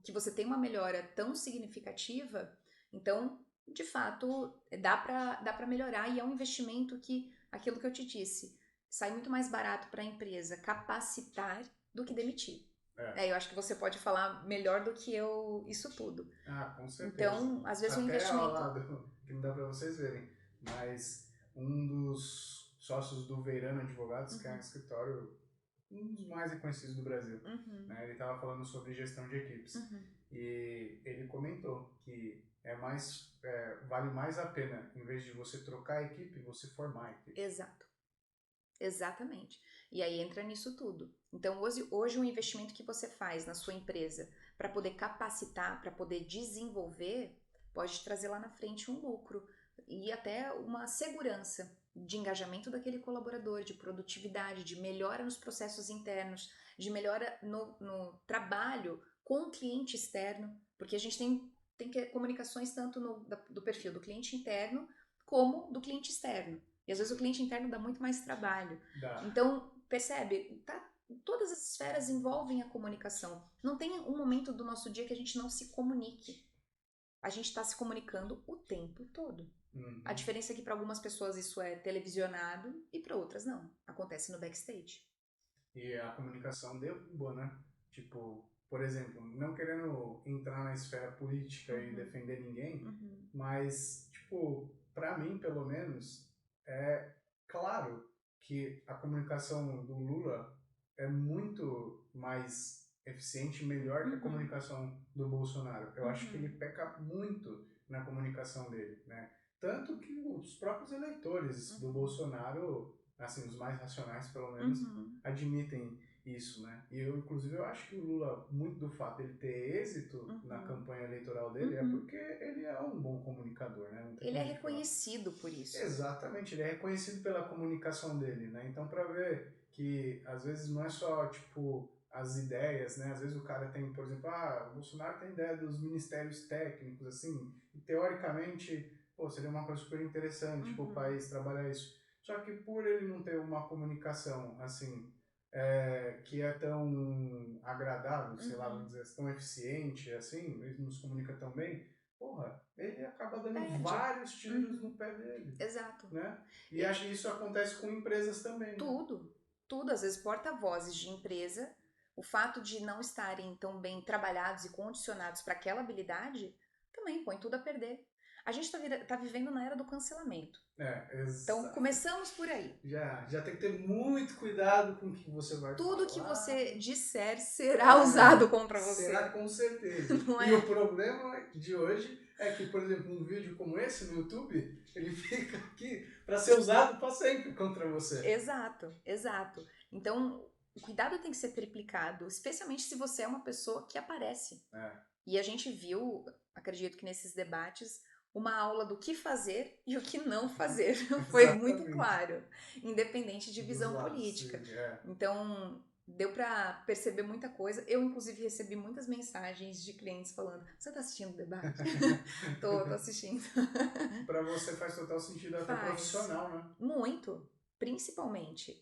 que você tem uma melhora tão significativa, então, de fato, dá pra melhorar e é um investimento que, aquilo que eu te disse, sai muito mais barato para a empresa capacitar do que demitir. Eu acho que você pode falar melhor do que eu isso tudo. Com certeza. Então, às vezes até o investimento... lá, que não dá para vocês verem, mas um dos sócios do Veirano Advogados, que é um escritório, um dos mais reconhecidos do Brasil, né, ele estava falando sobre gestão de equipes. E ele comentou que vale mais a pena, em vez de você trocar a equipe, você formar a equipe. Exato. Exatamente. E aí entra nisso tudo. Então, hoje o investimento que você faz na sua empresa para poder capacitar, para poder desenvolver, pode trazer lá na frente um lucro e até uma segurança de engajamento daquele colaborador, de produtividade, de melhora nos processos internos, de melhora no trabalho com o cliente externo, porque a gente tem comunicações tanto do perfil do cliente interno como do cliente externo. E às vezes o cliente interno dá muito mais trabalho. Então, percebe? Todas as esferas envolvem a comunicação. Não tem um momento do nosso dia que a gente não se comunique. A gente está se comunicando o tempo todo. A diferença é que para algumas pessoas isso é televisionado e para outras não. Acontece no backstage. E a comunicação derruba, né? Tipo, por exemplo, não querendo entrar na esfera política e defender ninguém, mas, tipo, para mim, pelo menos, é claro que a comunicação do Lula é muito mais eficiente e melhor que a comunicação do Bolsonaro. Eu acho que ele peca muito na comunicação dele, né? Tanto que os próprios eleitores do Bolsonaro, assim, os mais racionais pelo menos, admitem isso, né? E inclusive, eu acho que o Lula, muito do fato de ele ter êxito na campanha eleitoral dele, é porque ele é um bom comunicador, né? Não tem Ele é como reconhecido por isso. Exatamente, ele é reconhecido pela comunicação dele, né? Então, para ver que às vezes não é só, tipo, as ideias, né? Às vezes o cara tem, por exemplo, o Bolsonaro tem ideia dos ministérios técnicos, assim, e teoricamente, pô, seria uma coisa super interessante para o país trabalhar isso. Só que por ele não ter uma comunicação, assim, que é tão agradável, sei lá, vamos dizer, tão eficiente, assim, ele nos comunica tão bem, porra, ele acaba dando vários tiros no pé dele. Exato. Né? E acho que isso acontece com empresas também. Tudo. Tudo. Às vezes, porta-vozes de empresa, o fato de não estarem tão bem trabalhados e condicionados para aquela habilidade, também põe tudo a perder. A gente tá vivendo na era do cancelamento. Então, começamos por aí. Já tem que ter muito cuidado com o que você vai falar. Tudo que você disser será usado contra você. Será com certeza. Não é? E o problema de hoje é que, por exemplo, um vídeo como esse no YouTube, ele fica aqui para ser usado para sempre contra você. Exato, exato. Então, o cuidado tem que ser triplicado, especialmente se você é uma pessoa que aparece. E a gente viu, acredito que nesses debates, uma aula do que fazer e o que não fazer. Foi muito claro, independente de visão política. Sim, Então, deu para perceber muita coisa. Eu, inclusive, recebi muitas mensagens de clientes falando: você tá assistindo o debate? tô assistindo. Para você faz total sentido até profissional, né? Muito, principalmente.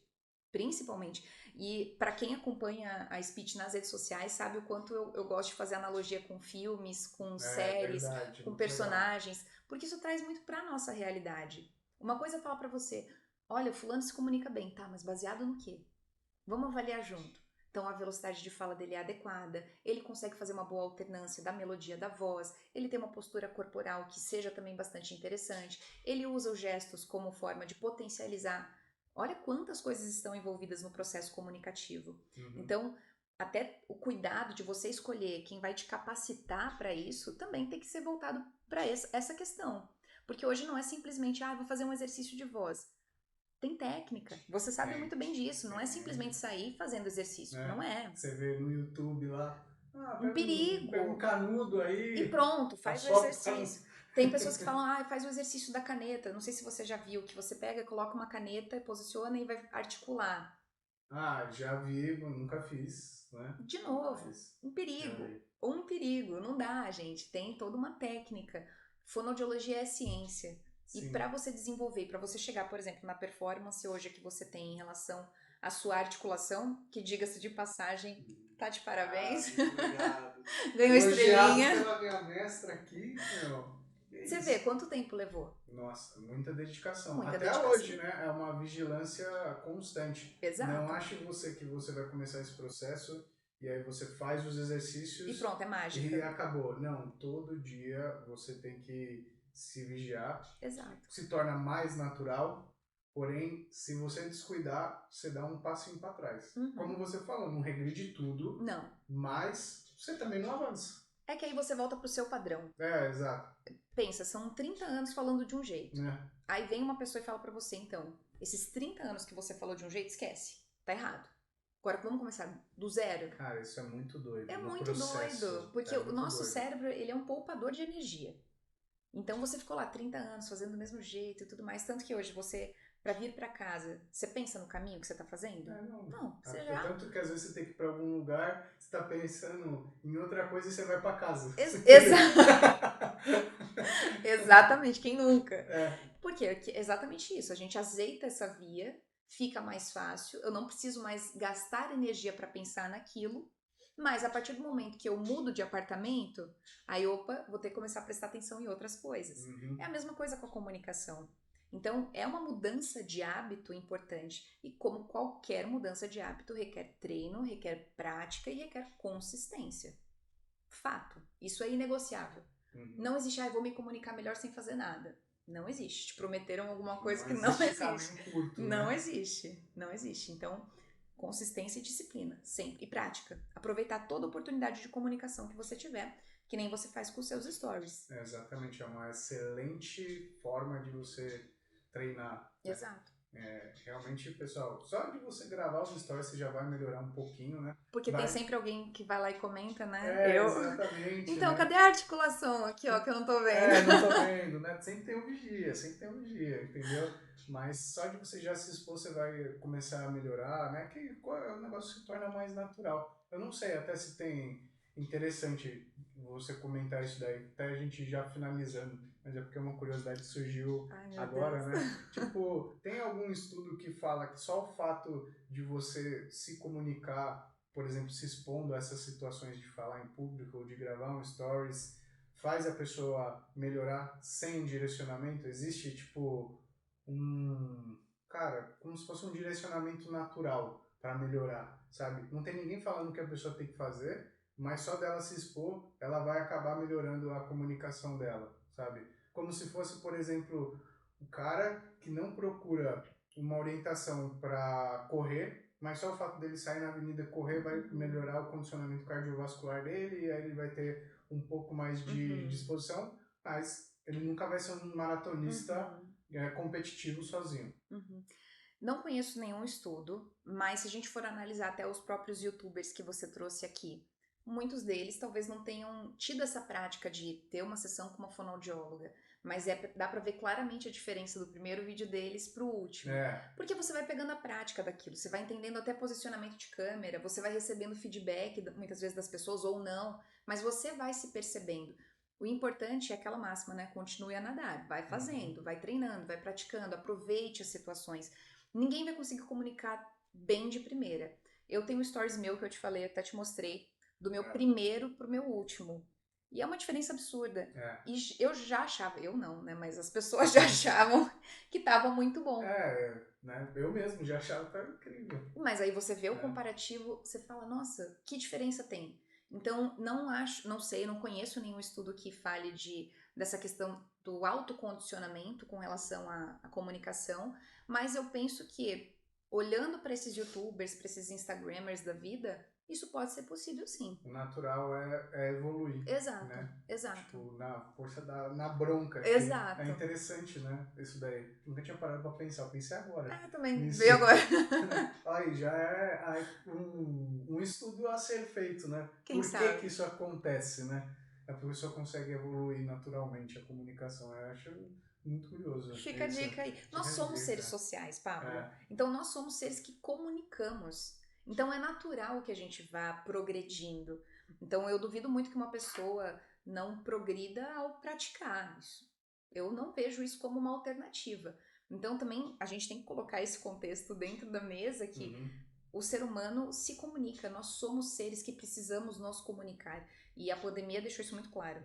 E para quem acompanha a Speech nas redes sociais, sabe o quanto eu gosto de fazer analogia com filmes, com séries, verdade, com personagens, porque isso traz muito para nossa realidade. Uma coisa eu falo para você: olha, o fulano se comunica bem, tá, mas baseado no quê? Vamos avaliar junto. Então, a velocidade de fala dele é adequada, ele consegue fazer uma boa alternância da melodia da voz, ele tem uma postura corporal que seja também bastante interessante, ele usa os gestos como forma de potencializar. Olha quantas coisas estão envolvidas no processo comunicativo. Então, até o cuidado de você escolher quem vai te capacitar para isso também tem que ser voltado para essa questão. Porque hoje não é simplesmente, vou fazer um exercício de voz. Tem técnica. Você sabe muito bem disso. Não é simplesmente sair fazendo exercício. Não é. Você vê no YouTube lá. Um perigo. Pega um canudo aí. E pronto, faz o exercício. Tem pessoas que falam, faz o exercício da caneta. Não sei se você já viu, que você pega, coloca uma caneta, posiciona e vai articular. Já vi, nunca fiz, né? De novo, um perigo. Um perigo. Não dá, gente. Tem toda uma técnica. Fonoaudiologia é ciência. Sim. E para você desenvolver, para você chegar, por exemplo, na performance hoje que você tem em relação à sua articulação, que diga-se de passagem, tá de parabéns. Obrigado. Ganhou estrelinha. Pela minha mestra aqui, meu. Você vê quanto tempo levou? Nossa, muita dedicação. Muita Até dedicação. hoje, né? É uma vigilância constante. Exato. Não ache que você vai começar esse processo e aí você faz os exercícios. E pronto, é mágica. E acabou. Não, todo dia você tem que se vigiar. Exato. Se torna mais natural, porém, se você descuidar, você dá um passinho para trás. Como você falou, não regride tudo. Não. Mas você também não avança. É que aí você volta pro seu padrão. Exato. Pensa, são 30 anos falando de um jeito. Aí vem uma pessoa e fala pra você, então, esses 30 anos que você falou de um jeito, esquece. Tá errado. Agora vamos começar do zero. Cara, isso é muito doido. É muito doido. Porque o nosso cérebro, ele é um poupador de energia. Então você ficou lá 30 anos fazendo do mesmo jeito e tudo mais. Tanto que hoje você, pra vir pra casa, você pensa no caminho que você tá fazendo? Não. Você já... Tanto que às vezes você tem que ir pra algum lugar, você tá pensando em outra coisa e você vai pra casa. Exatamente, quem nunca? Porque é exatamente isso. A gente azeita essa via, fica mais fácil. Eu não preciso mais gastar energia pra pensar naquilo. Mas a partir do momento que eu mudo de apartamento, aí, vou ter que começar a prestar atenção em outras coisas. É a mesma coisa com a comunicação. Então, é uma mudança de hábito importante. E como qualquer mudança de hábito, requer treino, requer prática e requer consistência. Fato. Isso é inegociável. Não existe, vou me comunicar melhor sem fazer nada. Não existe. Te prometeram alguma coisa que Não não existe existe. caminho curto, Não né? existe. Não existe. Então, consistência e disciplina, sempre. E prática. Aproveitar toda oportunidade de comunicação que você tiver, que nem você faz com os seus stories. Exatamente, é uma excelente forma de você treinar. Exato. Realmente, pessoal, só de você gravar os stories você já vai melhorar um pouquinho, né? Porque tem sempre alguém que vai lá e comenta, né? Exatamente, Então, né? cadê a articulação aqui, ó, que eu não tô vendo? Não tô vendo, né? Sempre tem um vigia, entendeu? Mas só de você já se expor, você vai começar a melhorar, né? Que o negócio se torna mais natural. Eu não sei até se tem interessante você comentar isso daí, até a gente já finalizando, mas é porque é uma curiosidade que surgiu agora, Deus. né? Tipo, tem algum estudo que fala que só o fato de você se comunicar, por exemplo, se expondo a essas situações de falar em público ou de gravar um stories, faz a pessoa melhorar sem direcionamento? Existe, tipo, cara, como se fosse um direcionamento natural para melhorar, sabe? Não tem ninguém falando o que a pessoa tem que fazer, mas só dela se expor, ela vai acabar melhorando a comunicação dela, sabe? Como se fosse, por exemplo, o cara que não procura uma orientação para correr, mas só o fato dele sair na avenida e correr vai melhorar o condicionamento cardiovascular dele, e aí ele vai ter um pouco mais de disposição, mas ele nunca vai ser um maratonista competitivo sozinho. Não conheço nenhum estudo, mas se a gente for analisar até os próprios youtubers que você trouxe aqui, muitos deles talvez não tenham tido essa prática de ter uma sessão com uma fonoaudióloga, mas dá pra ver claramente a diferença do primeiro vídeo deles pro último. Porque você vai pegando a prática daquilo, você vai entendendo até posicionamento de câmera, você vai recebendo feedback muitas vezes das pessoas ou não, mas você vai se percebendo. O importante é aquela máxima, né? Continue a nadar, vai fazendo, vai treinando, vai praticando, aproveite as situações. Ninguém vai conseguir comunicar bem de primeira. Eu tenho um stories meu que eu te falei, até te mostrei, do meu primeiro pro meu último. E é uma diferença absurda. E eu já achava, eu não, né? Mas as pessoas já achavam que tava muito bom. Né? Eu mesmo já achava que tava incrível. Mas aí você vê o comparativo, você fala, nossa, que diferença tem? Então, não sei, não conheço nenhum estudo que fale dessa questão do autocondicionamento com relação à comunicação, mas eu penso que, olhando para esses youtubers, para esses instagramers da vida, isso pode ser possível sim. O natural é evoluir. Exato, né? exato. Tipo, na força na bronca. Exato. É interessante, né? Isso daí. Nunca tinha parado pra pensar. Eu pensei agora. Também veio agora. Aí já é um estudo a ser feito, né? Quem Por sabe? que isso acontece, né? A pessoa consegue evoluir naturalmente a comunicação. Eu acho muito curioso. Fica a dica aí. Nós somos seres sociais, Pablo. Então nós somos seres que comunicamos. Então é natural que a gente vá progredindo. Então eu duvido muito que uma pessoa não progrida ao praticar isso. Eu não vejo isso como uma alternativa. Então também a gente tem que colocar esse contexto dentro da mesa que o ser humano se comunica. Nós somos seres que precisamos nos comunicar. E a pandemia deixou isso muito claro.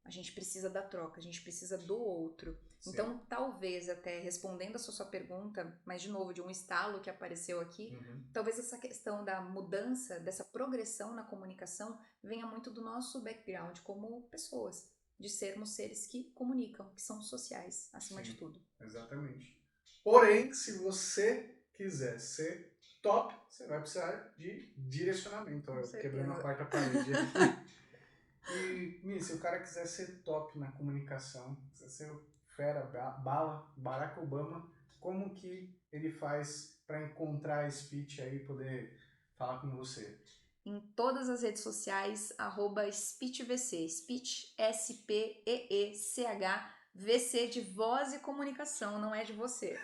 A gente precisa da troca, a gente precisa do outro. Sim. Então, talvez, até respondendo a sua pergunta, mas de novo, de um estalo que apareceu aqui, talvez essa questão da mudança, dessa progressão na comunicação, venha muito do nosso background como pessoas, de sermos seres que comunicam, que são sociais, acima de tudo. Exatamente. Porém, se você quiser ser top, você vai precisar de direcionamento. Quebrando a quarta parede aqui. E, Mi, se o cara quiser ser top na comunicação, quiser ser fera, bala, Barack Obama, como que ele faz para encontrar esse speech aí e poder falar com você? Em todas as redes sociais, @SpeechVC, Speech, S-P-E-E-C-H, VC de voz e comunicação, não é de você.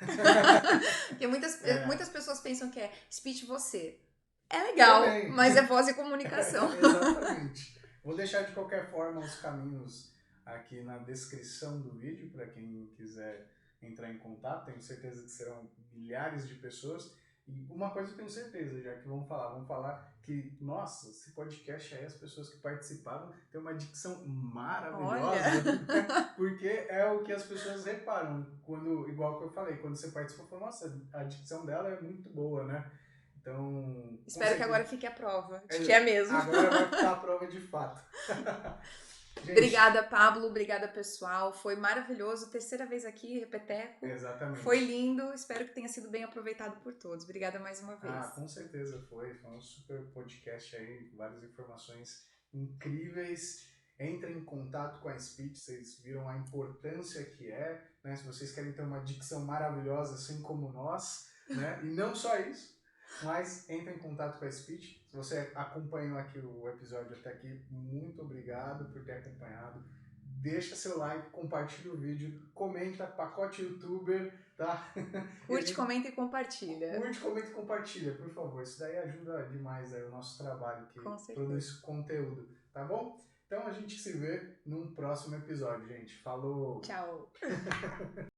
Porque muitas pessoas pensam que é speech você. É legal, mas é voz e comunicação. Exatamente. Vou deixar de qualquer forma os caminhos aqui na descrição do vídeo para quem quiser entrar em contato. Tenho certeza que serão milhares de pessoas. E uma coisa eu tenho certeza, já que vão falar que, nossa, esse podcast aí, as pessoas que participaram têm uma dicção maravilhosa, porque é o que as pessoas reparam, quando, igual que eu falei, quando você participou, nossa, a dicção dela é muito boa, né? Então, espero que agora fique a prova de que é mesmo. Agora vai ficar a prova de fato. Gente, Obrigada, Pablo. Obrigada, pessoal. Foi maravilhoso. Terceira vez aqui, Repeteco. exatamente. Foi lindo. Espero que tenha sido bem aproveitado por todos. Obrigada mais uma vez. Com certeza foi. Foi um super podcast aí, várias informações incríveis. Entrem em contato com a Speech, vocês viram a importância que é, né? Se vocês querem ter uma dicção maravilhosa, assim como nós, né? E não só isso, mas entrem em contato com a Speech. Se você acompanhou aqui o episódio até aqui, muito obrigado por ter acompanhado. Deixa seu like, compartilha o vídeo, comenta, pacote youtuber, tá? Curte, comenta e compartilha. Curte, comenta e compartilha, por favor. Isso daí ajuda demais aí o nosso trabalho, que produz conteúdo, tá bom? Então a gente se vê num próximo episódio, gente. Falou! Tchau!